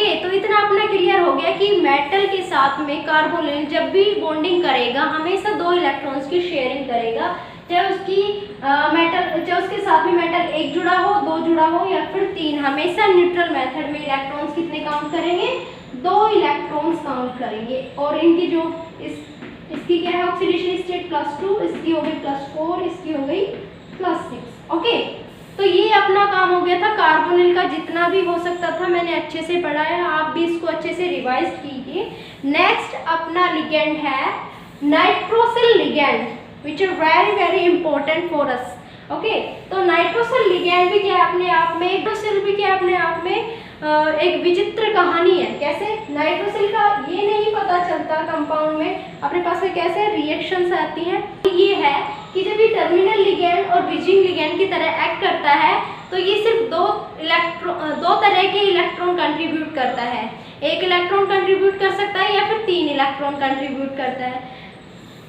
Okay, तो इतना अपना क्लियर हो गया कि मेटल के साथ में कार्बोनिल जब भी बॉन्डिंग करेगा हमेशा 2 इलेक्ट्रॉन्स की शेयरिंग करेगा, चाहे उसके साथ में मेटल 1 जुड़ा हो, 2 जुड़ा हो या फिर 3, हमेशा न्यूट्रल मेथड में इलेक्ट्रॉन्स कितने काउंट करेंगे, 2 इलेक्ट्रॉन्स काउंट करेंगे। और इनकी जो इसकी क्या है ऑक्सीडेशन स्टेट +2, इसकी हो गई +4, इसकी हो गई +6। ओके, तो ये अपना काम हो गया था कार्बोनिल का, जितना भी हो सकता था मैंने अच्छे से पढ़ाया, आप भी इसको अच्छे से रिवाइज कीजिए। नेक्स्ट अपना लिगेंड है nitrosyl ligand, which are very very important for us. Okay, तो नाइट्रोसिल लिगेंड भी क्या अपने आप में, नाइट्रोसिल भी क्या अपने आप में एक विचित्र कहानी है। कैसे नाइट्रोसिल का ये नहीं पता चलता कंपाउंड में अपने पास में कैसे रिएक्शंस आती हैं। ये है कि जब ये टर्मिनल लिगेंड और ब्रिजिंग लिगेंड की तरह एक्ट करता है तो ये सिर्फ दो तरह के इलेक्ट्रॉन कंट्रीब्यूट करता है। 1 इलेक्ट्रॉन कंट्रीब्यूट कर सकता है या फिर 3 इलेक्ट्रॉन कंट्रीब्यूट करता है।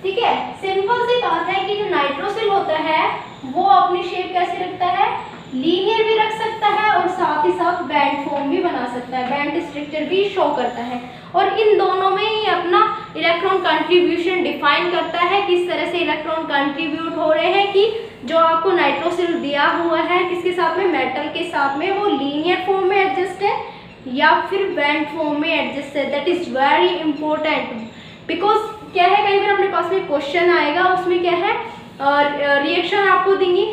ठीक है, सिंपल सी बात है कि जो नाइट्रोसिल होता है वो अपनी शेप कैसे रखता है, लीनियर भी रख सकता है और साथ ही साथ बैंड फॉर्म भी बना सकता है, बैंड स्ट्रक्चर भी शो करता है। और इन दोनों में ही अपना इलेक्ट्रॉन कंट्रीब्यूशन डिफाइन करता है, किस तरह से इलेक्ट्रॉन कंट्रीब्यूट हो रहे हैं, कि जो आपको नाइट्रोसिल दिया हुआ है किसके साथ में, मेटल के साथ में, वो लीनियर फॉर्म में एडजस्ट है या फिर बैंड फॉर्म में एडजस्ट है। That is very important, because क्या है कई बार अपने पास में क्वेश्चन आएगा, उसमें क्या है रिएक्शन आपको देंगी,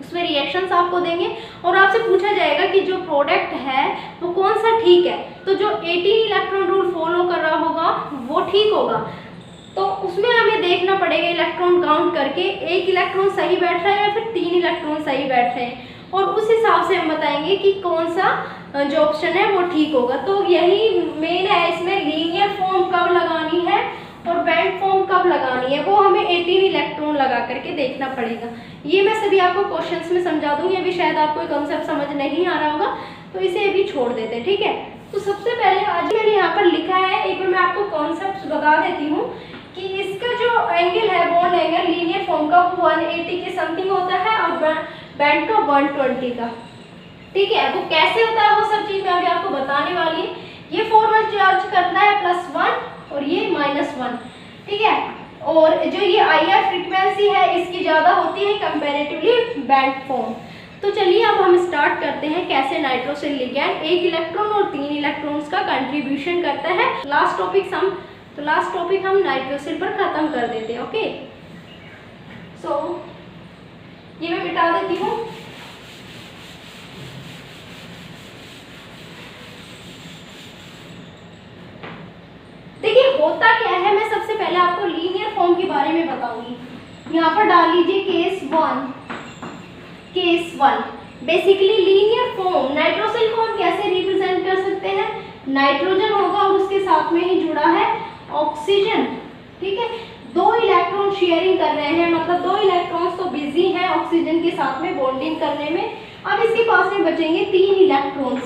उसमें रिएक्शंस आपको देंगे और आपसे पूछा जाएगा कि जो प्रोडक्ट है वो कौन सा ठीक है। तो जो 18 इलेक्ट्रॉन रूल फॉलो कर रहा होगा वो ठीक होगा, तो उसमें हमें देखना पड़ेगा इलेक्ट्रॉन काउंट करके 1 इलेक्ट्रॉन सही बैठ रहा है या फिर 3 इलेक्ट्रॉन सही बैठ रहे हैं, और उस हिसाब से हम बताएंगे कि कौन सा जो ऑप्शन है वो ठीक होगा। तो यही मेन है, इसमें लीनियर फॉर्म कब लगानी है और बैंड फॉर्म कब लगानी है वो हमें 18 इलेक्ट्रॉन लगा करके देखना पड़ेगा। ये मैं सभी आपको क्वेश्चंस में समझा दूंगी, अभी शायद आपको कंसेप्ट समझ नहीं आ रहा होगा तो इसे अभी छोड़ देते हैं। ठीक है, तो सबसे पहले आज मैंने यहाँ पर लिखा है, एक बार मैं आपको कॉन्सेप्ट बता देती हूँ कि इसका जो एंगल है बॉन्ड एंगल लीनियर फॉर्म का 180 के समथिंग होता है और बैंड का 120 का। ठीक है, वो कैसे होता है वो सब चीज मैं अभी आपको बताने वाली है। ये फॉर्मूला चार्ज करता है +1 और ये -1। ठीक है, और जो ये IR फ्रीक्वेंसी है इसकी ज़्यादा होती है कंपैरेटिवली बैंड फॉर्म। तो चलिए अब हम स्टार्ट करते हैं कैसे नाइट्रोसिल लिगैंड 1 इलेक्ट्रॉन और 3 इलेक्ट्रॉन्स का कंट्रीब्यूशन करता है। लास्ट टॉपिक हम नाइट्रोसिल पर खत्म कर देते हैं। ओके, सो ये मैं मिटा देती हूँ। देखिए होता क्या है, मैं सबसे पहले आपको लीनियर फॉर्म के बारे में बताऊंगी। यहाँ पर डाल लीजिए case 1। Basically linear form nitrosyl को हम कैसे रिप्रेजेंट कर सकते हैं, नाइट्रोजन होगा और उसके साथ में ही जुड़ा है ऑक्सीजन। ठीक है, 2 इलेक्ट्रॉन शेयरिंग कर रहे हैं, मतलब 2 इलेक्ट्रॉन्स तो बिजी हैं ऑक्सीजन के साथ में बॉन्डिंग करने में। अब इसके पास में बचेंगे 3 इलेक्ट्रॉन्स,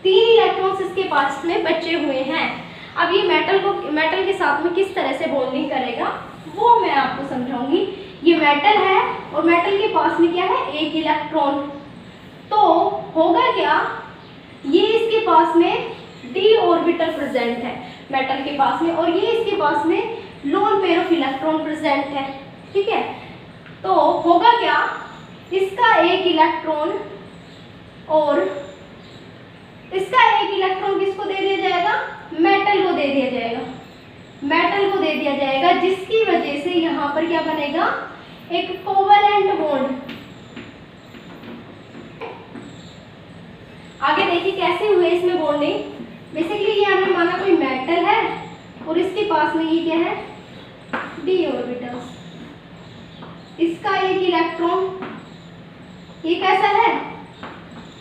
3 इलेक्ट्रॉन्स इसके पास में बचे हुए हैं। अब ये मेटल के साथ में किस तरह से बॉन्डिंग करेगा वो मैं आपको समझाऊंगी। ये मेटल है और मेटल के पास में क्या है, 1 इलेक्ट्रॉन। तो होगा क्या, ये इसके पास में d ऑर्बिटल प्रेजेंट है मेटल के पास में, और ये इसके पास में lone pair of electron present है। ठीक है, तो होगा क्या, इसका 1 इलेक्ट्रॉन और इसका 1 इलेक्ट्रॉन किसको दे दिया जाएगा, मेटल को दे दिया जाएगा, मेटल को दे दिया जाएगा, जिसकी वजह से यहाँ पर क्या बनेगा, एक कोवेलेंट बॉन्ड। आगे देखिए कैसे हुए इसमें बॉन्डिंग। बेसिकली ये हमने माना कोई मेटल है और इसके पास में ये क्या है, d ऑर्बिटल्स, इसका 1 इलेक्ट्रॉन, ये कैसा है,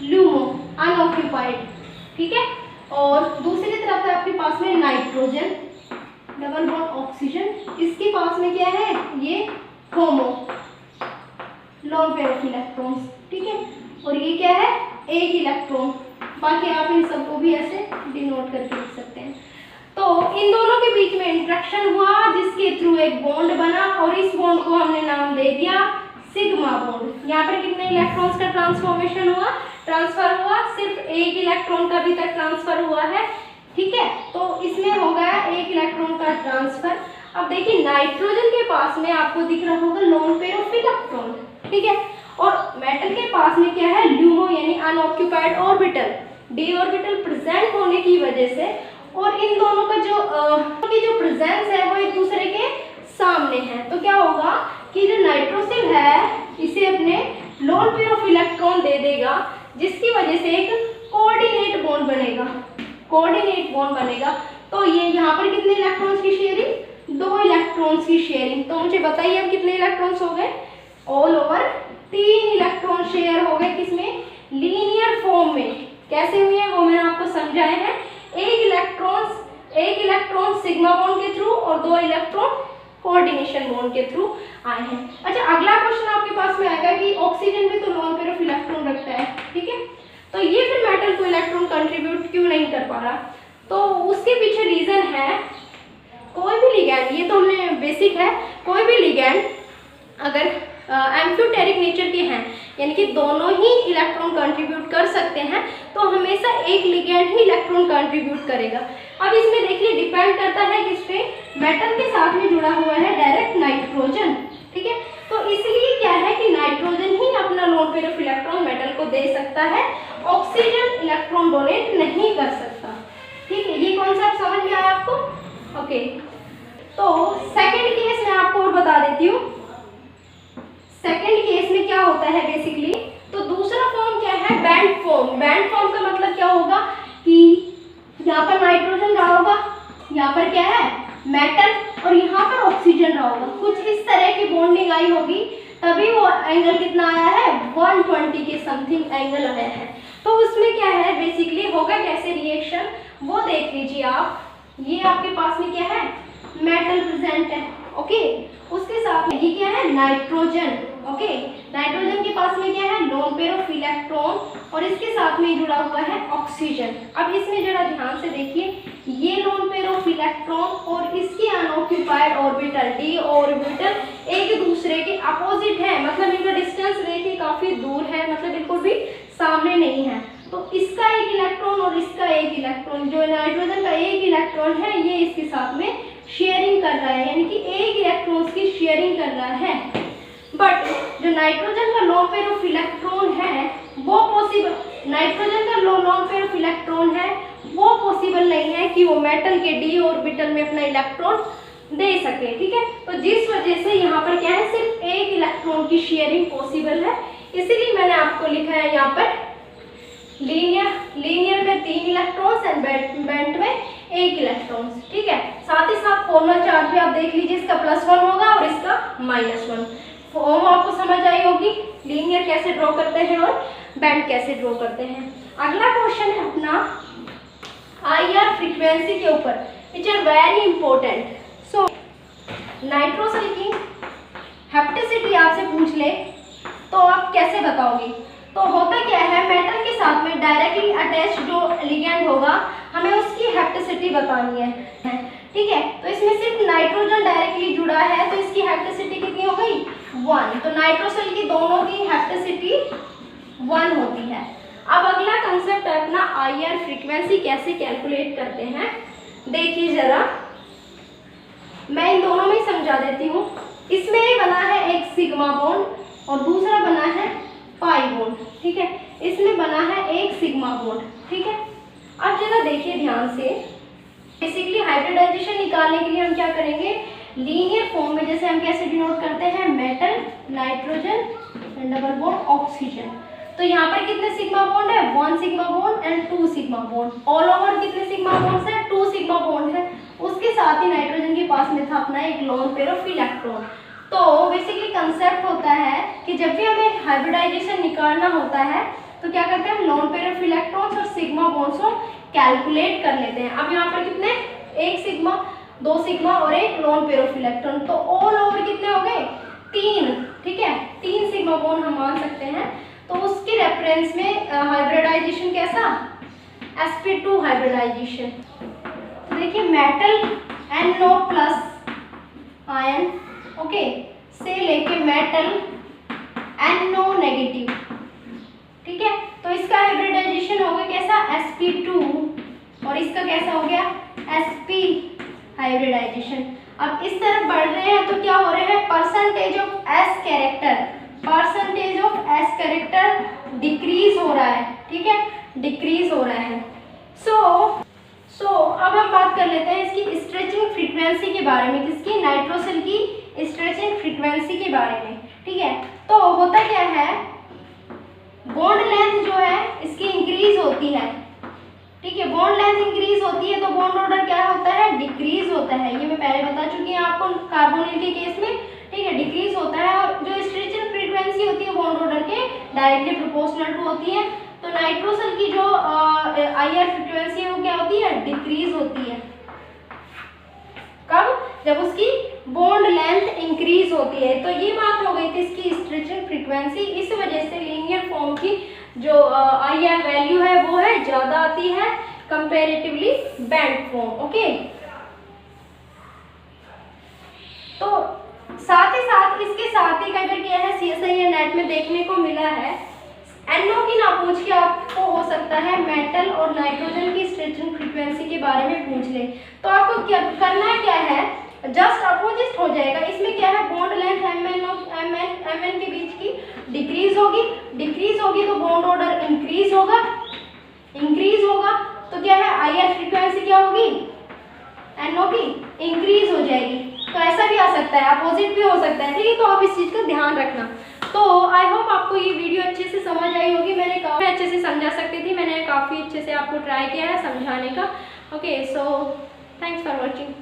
LUMO अनऑक्यूपाइड। ठीक है, और दूसरी तरफ है आपके पास में नाइट्रोजन डबल बॉन्ड ऑक्सीजन, इसके पास में क्या है, ये HOMO lone pair of electrons. ठीक है, और ये क्या है, 1 इलेक्ट्रॉन। बाकी आप इन सबको भी ऐसे डिनोट करके लिख सकते हैं। तो इन दोनों के बीच में इंटरेक्शन हुआ जिसके थ्रू एक बॉन्ड बना और इस बॉन्ड को हमने नाम दे दिया सिग्मा बॉन्ड। यहाँ पर कितने इलेक्ट्रॉन्स का ट्रांसफर हुआ, सिर्फ एक इलेक्ट्रॉन का अभी तक ट्रांसफर हुआ है, ठीक है। तो इसमें हो गया एक इलेक्ट्रॉन का ट्रांसफर। अब देखिए नाइट्रोजन के पास में आपको दिख रहा होगा लोन पेयर ऑफ इलेक्ट्रॉन, ठीक है, और मेटल के पास में क्या है, LUMO यानी unoccupied orbital, d orbital present होने की वजह से, और इन दोनों का जो प्रेजेंस है वो एक दूसरे के सामने है, तो क्या होगा कि जो नाइट्रोसिल है इसे अपने लोन पेयर ऑफ इलेक्ट्रॉन दे देगा, जिसकी वजह से एक कोऑर्डिनेट बॉन्ड बनेगा। तो ये यहाँ पर कितने इलेक्ट्रॉन्स की शेयरिंग, 2 इलेक्ट्रॉन्स की शेयरिंग। तो मुझे बताइए अब कितने इलेक्ट्रॉन्स हो गए, ऑल ओवर 3 इलेक्ट्रॉन शेयर हो गए, किसमें, लीनियर फॉर्म में। कैसे हुए हैं वो मैंने आपको समझाए हैं, एक इलेक्ट्रॉन सिग्मा बॉन्ड के थ्रू और 2 इलेक्ट्रॉन कोऑर्डिनेशन बॉन्ड के थ्रू आए हैं। अच्छा, अगला क्वेश्चन आपके पास में आएगा कि ऑक्सीजन भी तो लोन पेयर ऑफ इलेक्ट्रॉन रखता है, ठीक है, तो ये फिर मेटल को इलेक्ट्रॉन कंट्रीब्यूट क्यों नहीं कर पा रहा? तो उसके पीछे रीजन है, कोई भी लिगैंड, ये तो हमने बेसिक है, कोई भी लिगैंड अगर एम्फियोटेरिक नेचर के हैं, यानी कि दोनों ही इलेक्ट्रॉन कंट्रीब्यूट कर सकते हैं, तो हमेशा एक लिगैंड ही इलेक्ट्रॉन कंट्रीब्यूट करेगा। अब इसमें देखिए डिपेंड करता है किस पे, मेटल के साथ में जुड़ा हुआ है डायरेक्ट नाइट्रोजन, ठीक है, तो इसलिए क्या है कि नाइट्रोजन ही अपना lone pair of electron metal को दे सकता है, ऑक्सीजन इलेक्ट्रॉन डोनेट नहीं कर सकता, ठीक है। ये कॉन्सेप्ट समझ में आया आपको? ओके, तो सेकंड केस में आपको और बता देती हूँ, सेकंड केस में क्या होता है बेसिकली, तो दूसरा फॉर्म क्या है, बैंड फॉर्म। बैंड फॉर्म का मतलब क्या होगा कि यहाँ पर नाइट्रोजन रहा होगा, यहाँ पर क्या है मेटल, और यहाँ पर ऑक्सीजन रहा होगा, कुछ इस तरह की बॉन्डिंग आई होगी, तभी वो एंगल कितना आया है, 120 के समथिंग एंगल आया है। तो उसमें क्या है बेसिकली होगा कैसे रिएक्शन, वो देख लीजिए आप। ये आपके पास में क्या है, मेटल प्रेजेंट है, ओके, उसके साथ में ये क्या है, नाइट्रोजन, ओके, नाइट्रोजन के पास में क्या है, लोन पेयर ऑफ इलेक्ट्रॉन, और इसके साथ में जुड़ा हुआ है ऑक्सीजन। अब इसमें जरा ध्यान से देखिए, ये लोन पेयर ऑफ इलेक्ट्रॉन और इसकी अनऑक्यूपाइड ऑर्बिटल d ऑर्बिटल एक दूसरे के अपोजिट है, मतलब इनका डिस्टेंस देखिए काफी दूर है, मतलब बिल्कुल भी सामने नहीं है। तो इसका एक इलेक्ट्रॉन और इसका एक इलेक्ट्रॉन, जो नाइट्रोजन का एक इलेक्ट्रॉन है ये इसके साथ में शेयरिंग कर रहा है, यानी कि एक इलेक्ट्रॉन्स की शेयरिंग कर रहा है। बट जो नाइट्रोजन का लोन पेयर ऑफ इलेक्ट्रॉन है वो पॉसिबल, नाइट्रोजन का लोन पेयर ऑफ इलेक्ट्रॉन है वो पॉसिबल नहीं है कि वो मेटल के d ऑर्बिटल में अपना इलेक्ट्रॉन दे सके, ठीक है। तो जिस वजह से यहाँ पर क्या है, सिर्फ एक इलेक्ट्रॉन की शेयरिंग पॉसिबल है, इसीलिए मैंने आपको लिखा है यहाँ पर लीनियर में 3 इलेक्ट्रॉन्स एंड बेंट में 1 इलेक्ट्रॉन्स, ठीक है। साथ ही साथ फॉर्मल चार्ज भी आप देख लीजिए, इसका +1 होगा और इसका -1। फॉर्म आपको समझ आई होगी, लीनियर कैसे ड्रॉ करते हैं और बैंड कैसे ड्रॉ करते हैं। अगला क्वेश्चन है अपना IR फ्रीक्वेंसी के ऊपर, which are very important. So nitrosyl की हेप्टिसिटी आपसे पूछ ले तो आप कैसे बताओगे? तो होता क्या है, मेटल के साथ में डायरेक्टली अटैच जो लिगैंड होगा हमें उसकी हेप्टिसिटी बतानी है, ठीक है। तो इसमें सिर्फ नाइट्रोजन डायरेक्टली जुड़ा है, तो इसकी हेप्टिसिटी कितनी हो गई, 1। तो नाइट्रोसिल की दोनों की हेप्टिसिटी 1 होती है। अब अगला कंसेप्ट है अपना IR फ्रीक्वेंसी कैसे कैलकुलेट करते हैं, देखिए जरा, मैं इन दोनों में समझा देती हूँ। इसमें बना है एक सिग्मा बॉन्ड और दूसरा बना है पाई बॉन्ड, ठीक है, इसमें बना है एक सिग्मा बॉन्ड, ठीक है। अब जरा देखिए ध्यान से, बेसिकली हाइब्रिडाइजेशन निकालने के लिए हम क्या करेंगे, लीनियर फॉर्म में जैसे हम कैसे डिनोट करते हैं, metal, nitrogen and double bond oxygen. तो यहाँ पर कितने सिग्मा बॉन्ड है, 1 sigma bond and 2 sigma bond. All over कितने सिग्मा बॉन्ड्स है, 2 सिग्मा बॉन्ड है। उसके साथ ही नाइट्रोजन के पास में था अपना एक लोन पेयर ऑफ इलेक्ट्रॉन। तो बेसिकली कंसेप्ट होता है कि जब भी हमें हाइब्रिडाइजेशन निकालना होता है तो क्या करते हैं, हम लोन पेयर ऑफ इलेक्ट्रॉन्स और सिग्मा बॉन्ड्स को कैलकुलेट कर लेते हैं। अब यहाँ पर कितने, 1 सिग्मा, 2 सिग्मा और एक लोन पेयर ऑफ इलेक्ट्रॉन, तो ऑल ओवर कितने हो गए, 3, ठीक है, 3 सिग्मा बॉन्ड हम मान सकते हैं। तो उसके रेफरेंस में हाइब्रिडाइजेशन कैसा, sp2 हाइब्रिडाइजेशन। तो देखिए मेटल NO+ आयन, ओके, से लेके मेटल NO नेगेटिव, ठीक है। तो इसका हाइब्रिडाइजेशन हो गया कैसा, sp2, और इसका कैसा हो गया, sp हाइब्रिडाइजेशन। अब इस तरफ बढ़ रहे हैं तो क्या हो रहे हैं, percentage of s character decrease हो रहा है, ठीक है, डिक्रीज हो रहा है। सो अब हम बात कर लेते हैं इसकी स्ट्रेचिंग फ्रीक्वेंसी के बारे में, किसकी, नाइट्रोसिल की स्ट्रेचिंग फ्रीक्वेंसी के बारे में, ठीक है। तो होता क्या है, बॉन्ड लेंथ जो है इसकी इंक्रीज होती है, ठीक है, बॉन्ड लेंथ इंक्रीज होती है तो बॉन्ड ऑर्डर क्या होता है, डिक्रीज होता है। ये मैं पहले बता चुकी हूँ आपको कार्बोनिल के केस में, ठीक है, डिक्रीज होता है। और जो स्ट्रेचिंग फ्रीक्वेंसी होती है बॉन्ड ऑर्डर के डायरेक्टली प्रोपोर्शनल टू होती है। तो नाइट्रोसिल की जो IR फ्रीक्वेंसी है वो क्या होती है, डिक्रीज होती है। कब, जब उसकी बॉन्ड लेंथ इंक्रीज होती है। तो ये बात हो गई थी इसकी स्ट्रेचिंग फ्रीक्वेंसी। इस वजह से लीनियर फॉर्म की जो IR वैल्यू है वो है ज्यादा आती है कंपैरेटिवली बैंड फॉर्म, ओके। तो साथ ही साथ इसके साथ ही अगर क्या है CSI या नेट में देखने को मिला है, NO की ना पूछ के आपको हो सकता है मेटल और नाइट्रोजन की स्ट्रेचिंग फ्रीक्वेंसी के बारे में पूछ ले। तो आपको क्या करना क्या है, जस्ट अपोजिट हो जाएगा। इसमें क्या है, बॉन्ड लेंथ MN के बीच की डिक्रीज होगी तो बॉन्ड ऑर्डर इंक्रीज होगा तो क्या है, IR फ्रीक्वेंसी क्या होगी, NO की इंक्रीज हो जाएगी। तो ऐसा भी आ सकता है, अपोजिट भी हो सकता है, ठीक है। तो आप इस चीज का ध्यान रखना। तो आई होप आपको ये वीडियो अच्छे से समझ आई होगी। मैंने काफ़ी अच्छे से समझा सकती थी, मैंने काफ़ी अच्छे से आपको ट्राई किया है समझाने का, okay. So thanks for watching.